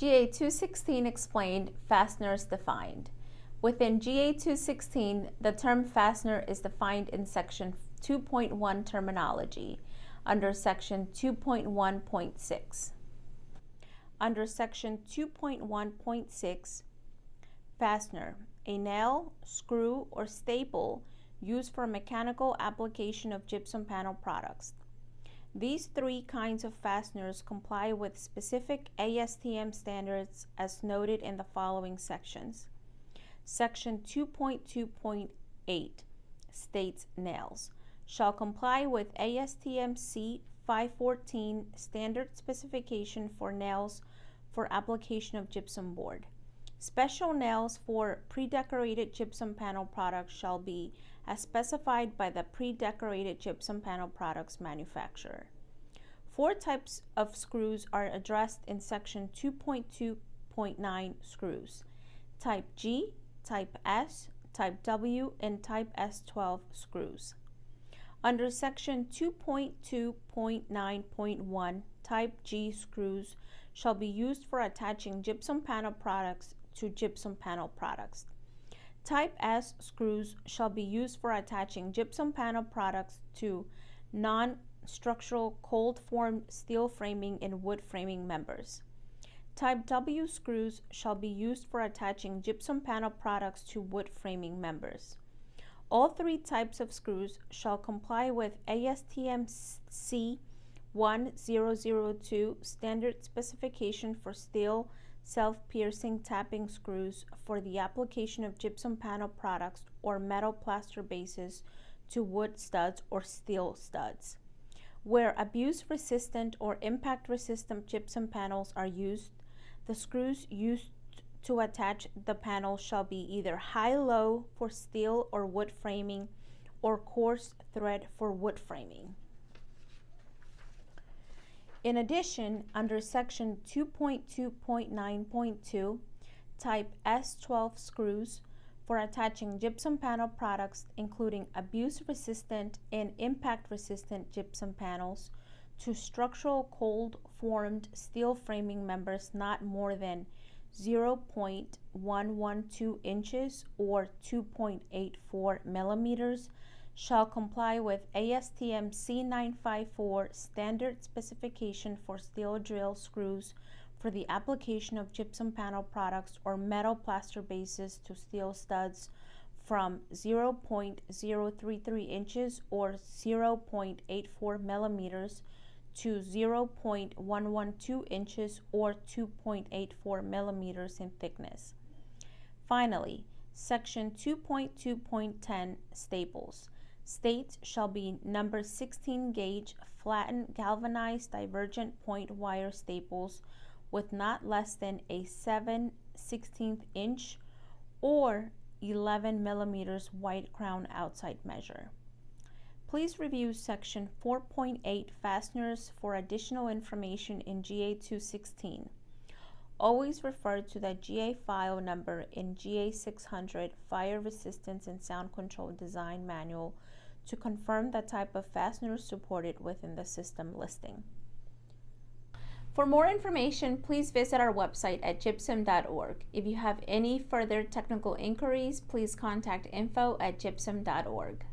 GA216 explained, fasteners defined. Within GA216, the term fastener is defined in Section 2.1 terminology under Section 2.1.6. Under Section 2.1.6, fastener, a nail, screw, or staple used for mechanical application of gypsum panel products. These three kinds of fasteners comply with specific ASTM standards as noted in the following sections. Section 2.2.8 states nails shall comply with ASTM C514 standard specification for nails for application of gypsum board. Special nails for pre-decorated gypsum panel products shall be as specified by the pre-decorated gypsum panel products manufacturer. 4 types of screws are addressed in Section 2.2.9 screws: Type G, Type S, Type W, and Type S12 screws. Under Section 2.2.9.1, Type G screws shall be used for attaching gypsum panel products to gypsum panel products. Type S screws shall be used for attaching gypsum panel products to non-structural cold-formed steel framing and wood framing members. Type W screws shall be used for attaching gypsum panel products to wood framing members. All 3 types of screws shall comply with ASTM C1002 standard specification for steel self-piercing tapping screws for the application of gypsum panel products or metal plaster bases to wood studs or steel studs. Where abuse-resistant or impact-resistant gypsum panels are used, the screws used to attach the panel shall be either high-low for steel or wood framing or coarse thread for wood framing. In addition, under Section 2.2.9.2, Type S12 screws for attaching gypsum panel products, including abuse-resistant and impact-resistant gypsum panels, to structural cold-formed steel framing members not more than 0.112 inches or 2.84 millimeters, shall comply with ASTM C954 standard specification for steel drill screws for the application of gypsum panel products or metal plaster bases to steel studs from 0.033 inches or 0.84 millimeters to 0.112 inches or 2.84 millimeters in thickness. Finally, Section 2.2.10 staples states shall be number 16 gauge flattened galvanized divergent point wire staples with not less than a 7/16 inch or 11 millimeters white crown outside measure. Please review Section 4.8 fasteners for additional information in GA216. Always refer to the GA file number in GA600 Fire Resistance and Sound Control Design Manual to confirm the type of fastener supported within the system listing. For more information, please visit our website at gypsum.org. If you have any further technical inquiries, please contact info@gypsum.org.